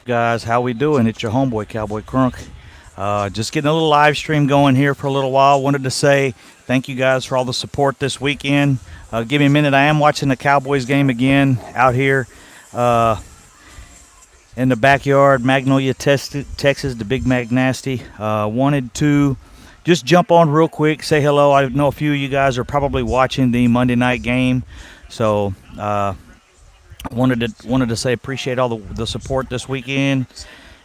Guys? How we doing? It's your homeboy Cowboy Crunk. Just getting a little live stream going here for a little while. Wanted to say thank you guys for all the support this weekend. Give me a minute. I am watching the Cowboys game again out here uh, in the backyard, Magnolia, Texas, the Big Mac Nasty. Wanted to just jump on real quick, say hello. I know a few of you guys are probably watching the Monday night game, so wanted to say appreciate all the support this weekend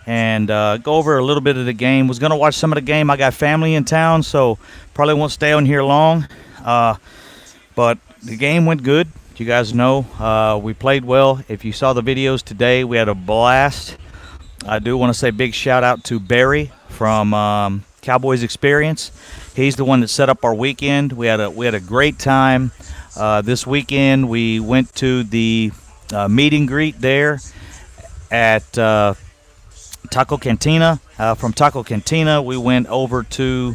and go over a little bit of the game. Was gonna watch some of the game. I got family in town, so probably won't stay on here long. But the game went good. You guys know we played well. If you saw the videos today, we had a blast. I do want to say big shout out to Barry from Cowboys Experience. He's the one that set up our weekend. We had a great time this weekend. We went to the meet and greet there at Taco Cantina. From Taco Cantina, we went over to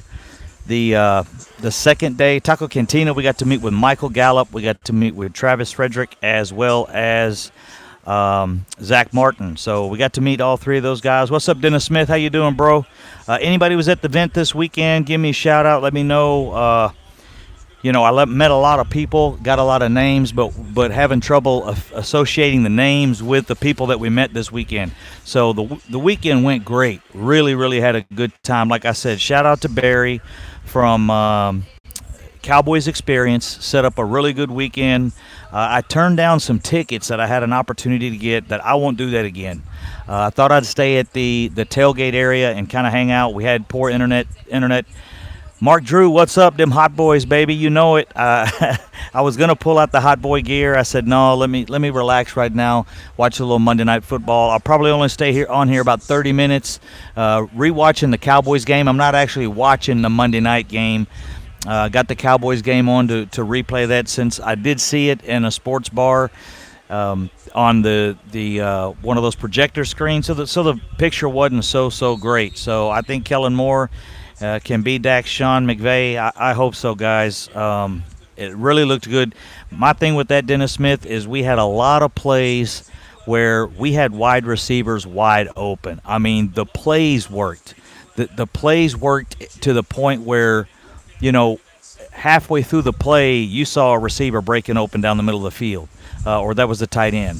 the second day. Taco Cantina, we got to meet with Michael Gallup. We got to meet with Travis Frederick as well as Zach Martin. So we got to meet all three of those guys. What's up, Dennis Smith? How you doing, bro? Anybody was at the event this weekend, give me a shout out. Let me know. I met a lot of people, got a lot of names, but having trouble associating the names with the people that we met this weekend. So the weekend went great. Really, really had a good time. Like I said, shout out to Barry from Cowboys Experience. Set up a really good weekend. I turned down some tickets that I had an opportunity to get that I won't do that again. I thought I'd stay at the tailgate area and kind of hang out. We had poor internet. Mark Drew, what's up, them hot boys, baby? You know it. I was gonna pull out the hot boy gear. I said no. Let me relax right now. Watch a little Monday Night Football. I'll probably only stay here about 30 minutes, rewatching the Cowboys game. I'm not actually watching the Monday night game. Got the Cowboys game on to replay that since I did see it in a sports bar on the one of those projector screens. So the picture wasn't so great. So I think Kellen Moore can be Dak, Sean McVay. I hope so, guys. It really looked good. My thing with that, Dennis Smith, is we had a lot of plays where we had wide receivers wide open. I mean, the plays worked. The plays worked to the point where, halfway through the play, you saw a receiver breaking open down the middle of the field, or that was the tight end.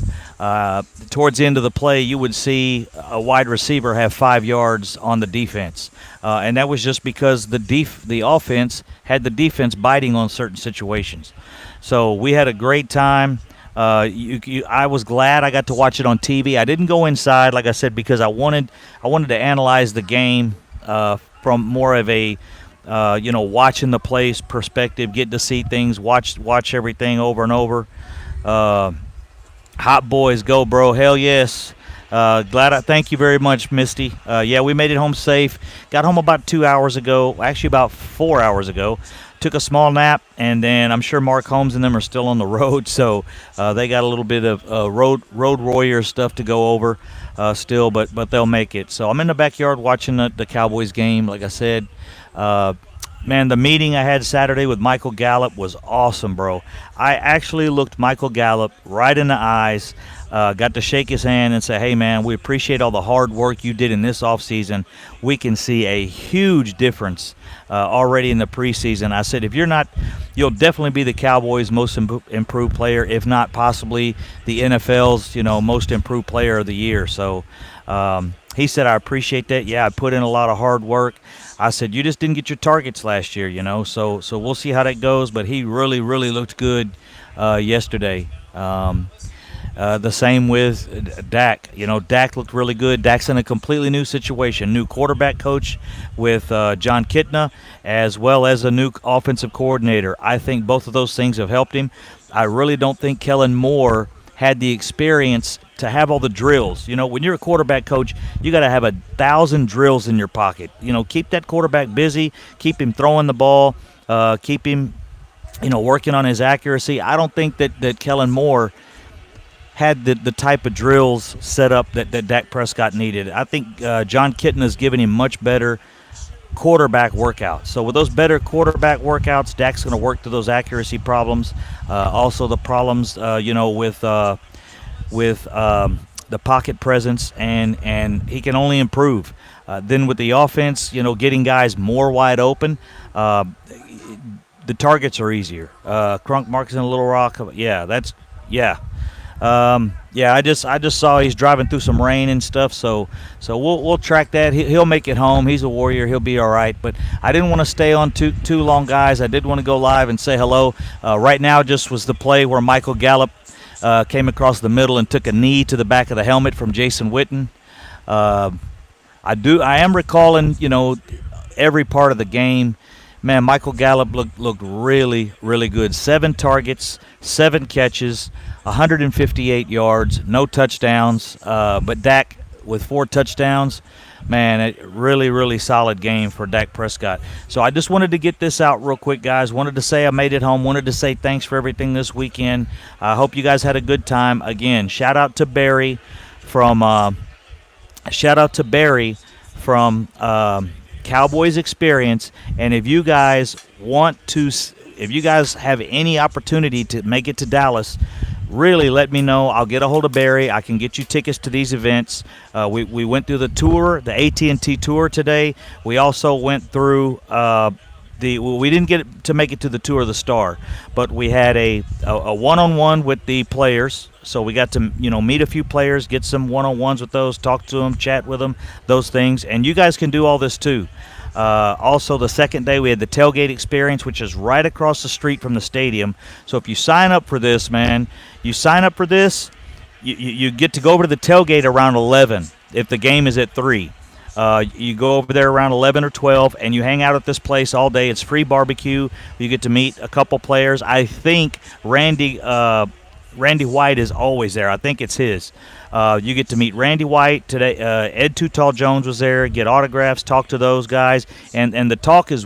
Towards the end of the play, you would see a wide receiver have 5 yards on the defense, and that was just because the offense had the defense biting on certain situations. So we had a great time. I was glad I got to watch it on TV. I didn't go inside, like I said, because I wanted to analyze the game from more of a watching the plays perspective, get to see things, watch everything over and over. Hot boys, go, bro. Hell yes. Thank you very much, Misty. Yeah, we made it home safe. Got home about 2 hours ago, actually about 4 hours ago. Took a small nap, and then I'm sure Mark Holmes and them are still on the road, so they got a little bit of road warrior stuff to go over still, but they'll make it. So I'm in the backyard watching the Cowboys game, like I said. Man, the meeting I had Saturday with Michael Gallup was awesome, bro. I actually looked Michael Gallup right in the eyes, got to shake his hand and say, hey, man, we appreciate all the hard work you did in this offseason. We can see a huge difference already in the preseason. I said, if you're not, you'll definitely be the Cowboys' most improved player, if not possibly the NFL's, most improved player of the year. So he said, I appreciate that. Yeah, I put in a lot of hard work. I said, you just didn't get your targets last year, so we'll see how that goes. But he really, really looked good yesterday. The same with Dak. Dak looked really good. Dak's in a completely new situation. New quarterback coach with John Kitna, as well as a new offensive coordinator. I think both of those things have helped him. I really don't think Kellen Moore had the experience to have all the drills. When you're a quarterback coach, you got to have 1,000 drills in your pocket. Keep that quarterback busy, keep him throwing the ball, keep him, working on his accuracy. I don't think that Kellen Moore had the type of drills set up that Dak Prescott needed. I think John Kitna has given him much better quarterback workouts. So with those better quarterback workouts, Dak's going to work through those accuracy problems. Also the problems, with the pocket presence, and he can only improve. Then with the offense, getting guys more wide open, the targets are easier. Crunk Marks in Little Rock, I just saw he's driving through some rain and stuff, so we'll track that. He'll make it home. He's a warrior. He'll be all right. But I didn't want to stay on too long, guys. I did want to go live and say hello. Right now, just was the play where Michael Gallup came across the middle and took a knee to the back of the helmet from Jason Witten. I am recalling, every part of the game. Man, Michael Gallup looked really, really good. 7 targets, 7 catches, 158 yards, no touchdowns. But Dak with 4 touchdowns, man, a really, really solid game for Dak Prescott. So I just wanted to get this out real quick, guys. Wanted to say I made it home. Wanted to say thanks for everything this weekend. I hope you guys had a good time. Again, shout out to Barry from Cowboys Experience. And if you guys have any opportunity to make it to Dallas, really let me know. I'll get a hold of Barry. I can get you tickets to these events. We went through the tour, the AT&T tour today. We also went through we didn't get to make it to the Tour of the Star, but we had a one-on-one with the players. So we got to meet a few players, get some one-on-ones with those, talk to them, chat with them, those things. And you guys can do all this too. Also, the second day we had the tailgate experience, which is right across the street from the stadium. So if you sign up for this, man, you get to go over to the tailgate around 11 if the game is at 3. You go over there around 11 or 12, and you hang out at this place all day. It's free barbecue. You get to meet a couple players. I think Randy White is always there. I think it's his. You get to meet Randy White today. Ed Too Tall Jones was there. Get autographs. Talk to those guys. And the talk is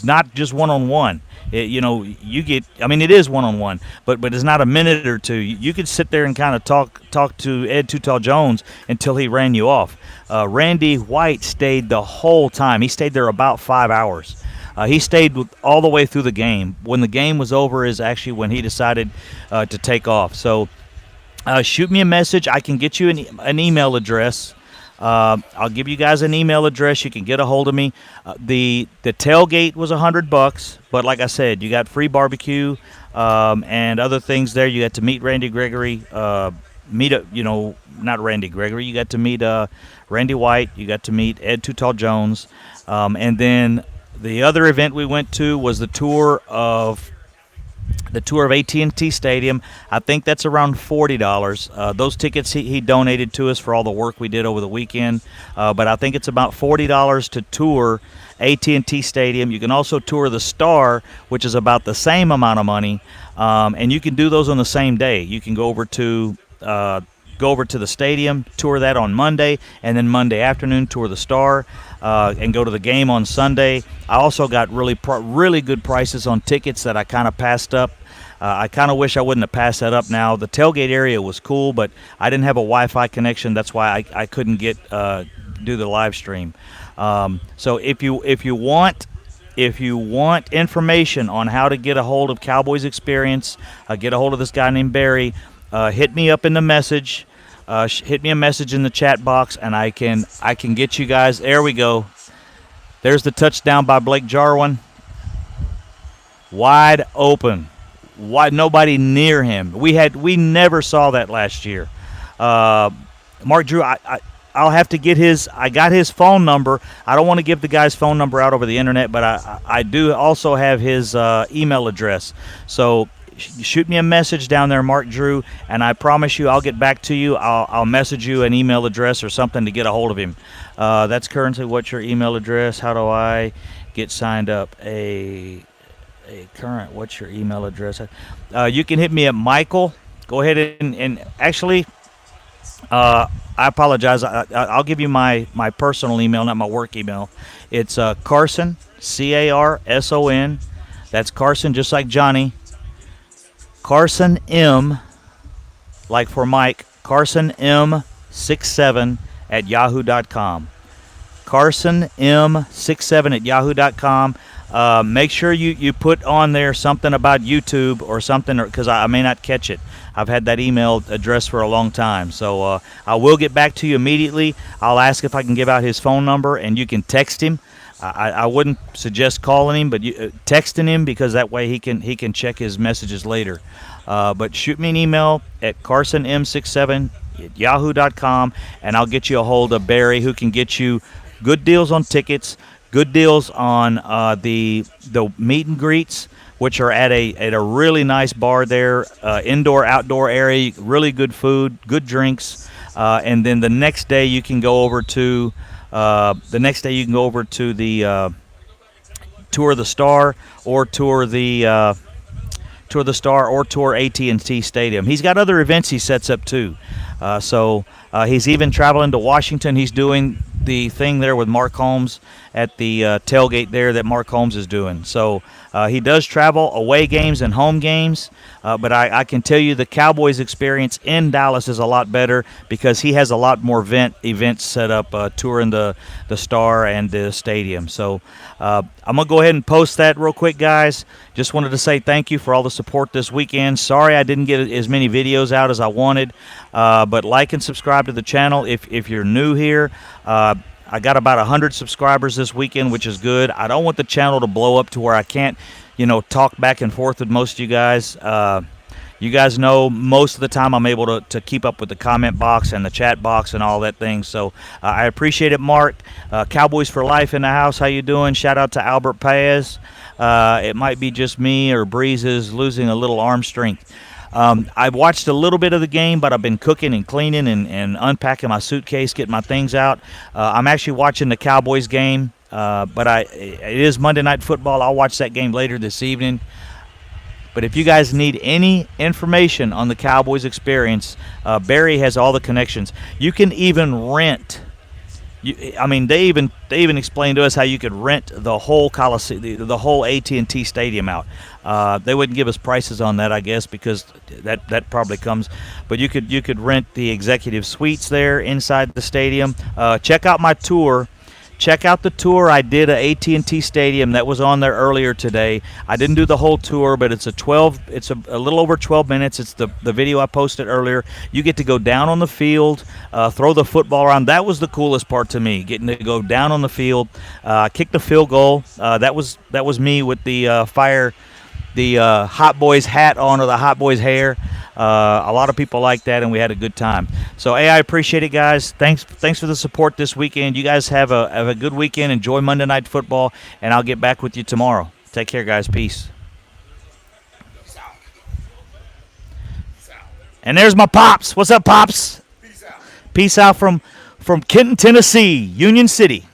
not just one-on-one. It is one-on-one, but it's not a minute or two. You could sit there and kind of talk to Ed Too Tall Jones until he ran you off. Randy White stayed the whole time. He stayed there about 5 hours. He stayed all the way through the game. When the game was over is actually when he decided to take off. So shoot me a message. I can get you an email address. I'll give you guys an email address. You can get a hold of me. The tailgate was $100, but like I said, you got free barbecue and other things there. You got to meet Randy Gregory. Not Randy Gregory. You got to meet Randy White. You got to meet Ed Too Tall Jones, and then the other event we went to was the tour of AT&T Stadium. I think that's around $40. Those tickets he donated to us for all the work we did over the weekend. But I think it's about $40 to tour AT&T Stadium. You can also tour the Star, which is about the same amount of money. And you can do those on the same day. You can go over to the stadium, tour that on Monday, and then Monday afternoon tour the Star, and go to the game on Sunday. I also got really good prices on tickets that I kind of passed up. I kind of wish I wouldn't have passed that up now. The tailgate area was cool, but I didn't have a Wi-Fi connection. That's why I couldn't do the live stream. So if you want information on how to get a hold of Cowboys Experience, get a hold of this guy named Barry, hit me up in the message. Hit me a message in the chat box, and I can get you guys. There we go. There's the touchdown by Blake Jarwin. Wide open. Nobody near him. We never saw that last year. Mark Drew, I'll have to get I got his phone number. I don't want to give the guy's phone number out over the internet, but I do also have his email address. So shoot me a message down there, Mark Drew, and I promise you I'll get back to you. I'll message you an email address or something to get a hold of him. That's currently, what's your email address? How do I get signed up? What's your email address? You can hit me at Michael. Go ahead and actually, I apologize. I'll give you my personal email, not my work email. It's Carson, Carson. That's Carson, just like Johnny. Carson M, like for Mike, Carson M67 at yahoo.com. Carson M67 at yahoo.com. make sure you put on there something about YouTube or something, because I may not catch it. I've had that email address for a long time. So I will get back to you immediately. I'll ask if I can give out his phone number, and you can text him. I wouldn't suggest calling him, but texting him, because that way he can check his messages later. But shoot me an email at carsonm67@yahoo.com, and I'll get you a hold of Barry, who can get you good deals on tickets, good deals on the meet and greets, which are at a really nice bar there, indoor outdoor area, really good food, good drinks, and then the next day you can go over to the tour the Star or tour the Star or tour AT&T Stadium. He's got other events he sets up too. So he's even traveling to Washington. He's doing the thing there with Mark Holmes at the tailgate there that Mark Holmes is doing. So he does travel away games and home games, but I can tell you the Cowboys experience in Dallas is a lot better because he has a lot more events set up touring the Star and the stadium. So I'm going to go ahead and post that real quick, guys. Just wanted to say thank you for all the support this weekend. Sorry I didn't get as many videos out as I wanted, but like and subscribe to the channel if you're new here. I got about 100 subscribers this weekend, which is good. I don't want the channel to blow up to where I can't, talk back and forth with most of you guys. You guys know most of the time I'm able to keep up with the comment box and the chat box and all that thing. So I appreciate it, Mark. Cowboys for Life in the house. How you doing? Shout out to Albert Paez. It might be just me or Breeze is losing a little arm strength. I've watched a little bit of the game, but I've been cooking and cleaning and unpacking my suitcase, getting my things out. I'm actually watching the Cowboys game, but it is Monday Night Football. I'll watch that game later this evening. But if you guys need any information on the Cowboys experience, Barry has all the connections. You can even rent. They even explained to us how you could rent the whole Coliseum, the whole AT&T Stadium out. They wouldn't give us prices on that, I guess, because that probably comes. But you could rent the executive suites there inside the stadium. Check out my tour. Check out the tour I did at AT&T Stadium that was on there earlier today. I didn't do the whole tour, but it's a little over 12 minutes. It's the video I posted earlier. You get to go down on the field, throw the football around. That was the coolest part to me, getting to go down on the field, kick the field goal. That was me with the Hot Boys hat on, or the Hot Boys hair. A lot of people like that, and we had a good time. So, I appreciate it, guys. Thanks for the support this weekend. You guys have a good weekend. Enjoy Monday Night Football, and I'll get back with you tomorrow. Take care, guys. Peace. And there's my Pops. What's up, Pops? Peace out from Kenton, Tennessee, Union City.